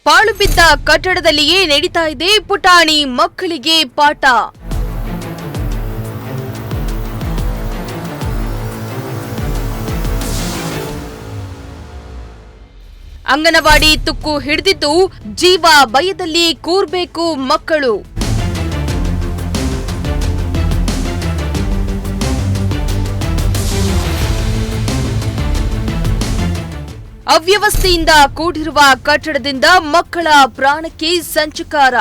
ಪಾಳು ಬಿದ್ದ ಕಟ್ಟಡದಲ್ಲಿಯೇ ನಡೀತಾ ಇದೆ ಪುಟಾಣಿ ಮಕ್ಕಳಿಗೆ ಪಾಠ. ಅಂಗನವಾಡಿ ತುಕ್ಕು ಹಿಡಿದಿದ್ದು ಜೀವ ಭಯದಲ್ಲಿ ಕೂರ್ಬೇಕು ಮಕ್ಕಳು. ಅವ್ಯವಸ್ಥೆಯಿಂದ ಕೂಡಿರುವ ಕಟ್ಟಡದಿಂದ ಮಕ್ಕಳ ಪ್ರಾಣಕ್ಕೆ ಸಂಚಕಾರ.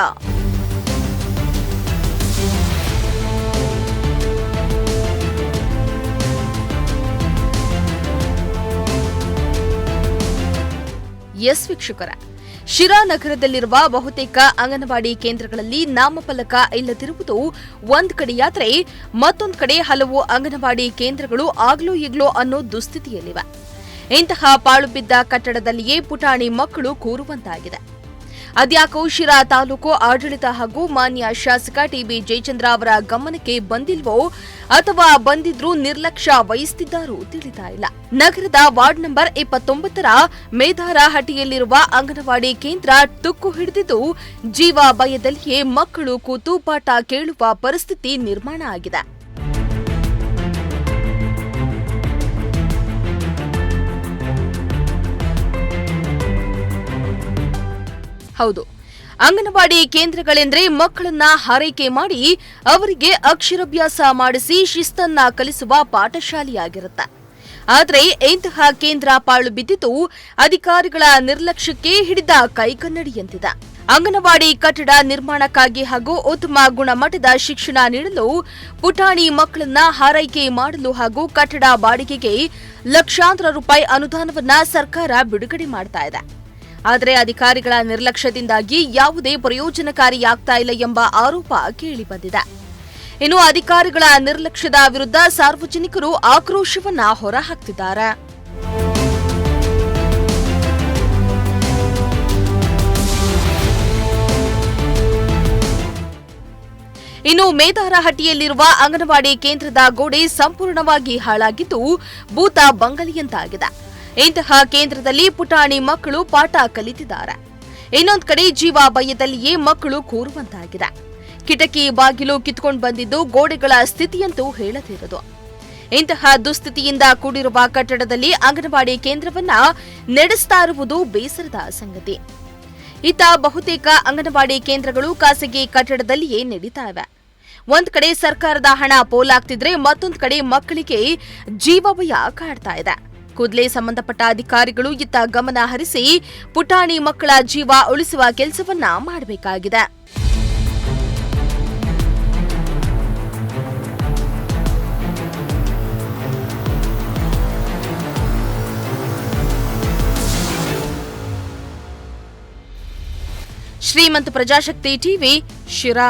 ಎಸ್ ವೀಕ್ಷಕರ, ಶಿರಾ ನಗರದಲ್ಲಿರುವ ಬಹುತೇಕ ಅಂಗನವಾಡಿ ಕೇಂದ್ರಗಳಲ್ಲಿ ನಾಮಫಲಕ ಇಲ್ಲದಿರುವುದು ಒಂದ್ ಕಡೆಯಾದರೆ ಮತ್ತೊಂದು ಕಡೆ ಹಲವು ಅಂಗನವಾಡಿ ಕೇಂದ್ರಗಳು ಆಗ್ಲೋ ಈಗ್ಲೋ ಅನ್ನೋ ದುಸ್ಥಿತಿಯಲ್ಲಿವೆ. ಇಂತಹ ಪಾಳು ಬಿದ್ದ ಕಟ್ಟಡದಲ್ಲಿಯೇ ಪುಟಾಣಿ ಮಕ್ಕಳು ಕೂರುವಂತಾಗಿದೆ. ಅದ್ಯಾಕೋ ಶಿರಾ ತಾಲೂಕು ಆಡಳಿತ ಹಾಗೂ ಮಾನ್ಯ ಶಾಸಕ ಟಿಬಿ ಜಯಚಂದ್ರ ಅವರ ಗಮನಕ್ಕೆ ಬಂದಿಲ್ವೋ ಅಥವಾ ಬಂದಿದ್ರೂ ನಿರ್ಲಕ್ಷ್ಯ ವಹಿಸುತ್ತಿದ್ದಾರೋ ತಿಳಿತಾ ಇಲ್ಲ. ನಗರದ ವಾರ್ಡ್ ನಂಬರ್ 29ರ ಮೇದಾರಹಟ್ಟಿಯಲ್ಲಿರುವ ಅಂಗನವಾಡಿ ಕೇಂದ್ರ ತುಕ್ಕು ಹಿಡಿದಿದ್ದು ಜೀವ ಭಯದಲ್ಲಿಯೇ ಮಕ್ಕಳು ಕೂತು ಪಾಠ ಕೇಳುವ ಪರಿಸ್ಥಿತಿ ನಿರ್ಮಾಣ ಆಗಿದೆ. ಹೌದು, ಅಂಗನವಾಡಿ ಕೇಂದ್ರಗಳೆಂದ್ರೆ ಮಕ್ಕಳನ್ನ ಹಾರೈಕೆ ಮಾಡಿ ಅವರಿಗೆ ಅಕ್ಷರಾಭ್ಯಾಸ ಮಾಡಿಸಿ ಶಿಸ್ತನ್ನ ಕಲಿಸುವ ಪಾಠಶಾಲೆಯಾಗಿರುತ್ತೆ. ಆದರೆ ಇಂತಹ ಕೇಂದ್ರ ಪಾಳು ಬಿದ್ದಿದ್ದು ಅಧಿಕಾರಿಗಳ ನಿರ್ಲಕ್ಷ್ಯಕ್ಕೆ ಹಿಡಿದ ಕೈಕನ್ನಡಿಯಂತಿದೆ. ಅಂಗನವಾಡಿ ಕಟ್ಟಡ ನಿರ್ಮಾಣಕ್ಕಾಗಿ ಹಾಗೂ ಉತ್ತಮ ಗುಣಮಟ್ಟದ ಶಿಕ್ಷಣ ನೀಡಲು ಪುಟಾಣಿ ಮಕ್ಕಳನ್ನ ಹಾರೈಕೆ ಮಾಡಲು ಹಾಗೂ ಕಟ್ಟಡ ಬಾಡಿಗೆಗೆ ಲಕ್ಷಾಂತರ ರೂಪಾಯಿ ಅನುದಾನವನ್ನ ಸರ್ಕಾರ ಬಿಡುಗಡೆ ಮಾಡ್ತಾ ಇದೆ. ಆದರೆ ಅಧಿಕಾರಿಗಳ ನಿರ್ಲಕ್ಷ್ಯದಿಂದಾಗಿ ಯಾವುದೇ ಪ್ರಯೋಜನಕಾರಿಯಾಗ್ತಾ ಇಲ್ಲ ಎಂಬ ಆರೋಪ ಕೇಳಿಬಂದಿದೆ. ಇನ್ನು ಅಧಿಕಾರಿಗಳ ನಿರ್ಲಕ್ಷ್ಯದ ವಿರುದ್ಧ ಸಾರ್ವಜನಿಕರು ಆಕ್ರೋಶವನ್ನ ಹೊರಹಾಕ್ತಿದ್ದಾರೆ. ಇನ್ನು ಮೇದಾರಹಟ್ಟಿಯಲ್ಲಿರುವ ಅಂಗನವಾಡಿ ಕೇಂದ್ರದ ಗೋಡೆ ಸಂಪೂರ್ಣವಾಗಿ ಹಾಳಾಗಿದ್ದು ಭೂತ ಬಂಗಲೆಯಂತಾಗಿದೆ. ಇಂತಹ ಕೇಂದ್ರದಲ್ಲಿ ಪುಟಾಣಿ ಮಕ್ಕಳು ಪಾಠ ಕಲಿತಿದ್ದಾರೆ. ಇನ್ನೊಂದು ಕಡೆ ಜೀವ ಭಯದಲ್ಲಿಯೇ ಮಕ್ಕಳು ಕೂರುವಂತಾಗಿದೆ. ಕಿಟಕಿ ಬಾಗಿಲು ಕಿತ್ಕೊಂಡು ಬಂದಿದ್ದು ಗೋಡೆಗಳ ಸ್ಥಿತಿಯಂತೂ ಹೇಳದಿರದು. ಇಂತಹ ದುಸ್ಥಿತಿಯಿಂದ ಕೂಡಿರುವ ಕಟ್ಟಡದಲ್ಲಿ ಅಂಗನವಾಡಿ ಕೇಂದ್ರವನ್ನ ನಡೆಸ್ತಾ ಇರುವುದು ಬೇಸರದ ಸಂಗತಿ. ಇತ್ತ ಬಹುತೇಕ ಅಂಗನವಾಡಿ ಕೇಂದ್ರಗಳು ಖಾಸಗಿ ಕಟ್ಟಡದಲ್ಲಿಯೇ ನಡೀತಾ ಇವೆ. ಒಂದ್ ಕಡೆ ಸರ್ಕಾರದ ಹಣ ಪೋಲಾಗ್ತಿದ್ರೆ ಮತ್ತೊಂದು ಕಡೆ ಮಕ್ಕಳಿಗೆ ಜೀವಭಯ ಕಾಡ್ತಾ ಇದೆ. ಕೂಡಲೇ ಸಂಬಂಧಪಟ್ಟ ಅಧಿಕಾರಿಗಳು ಇತ್ತ ಗಮನ ಹರಿಸಿ ಪುಟಾಣಿ ಮಕ್ಕಳ ಜೀವ ಉಳಿಸುವ ಕೆಲಸವನ್ನ ಮಾಡಬೇಕಾಗಿದೆ. ಶ್ರೀಮಂತ ಪ್ರಜಾಶಕ್ತಿ ಟಿವಿ, ಶಿರಾ.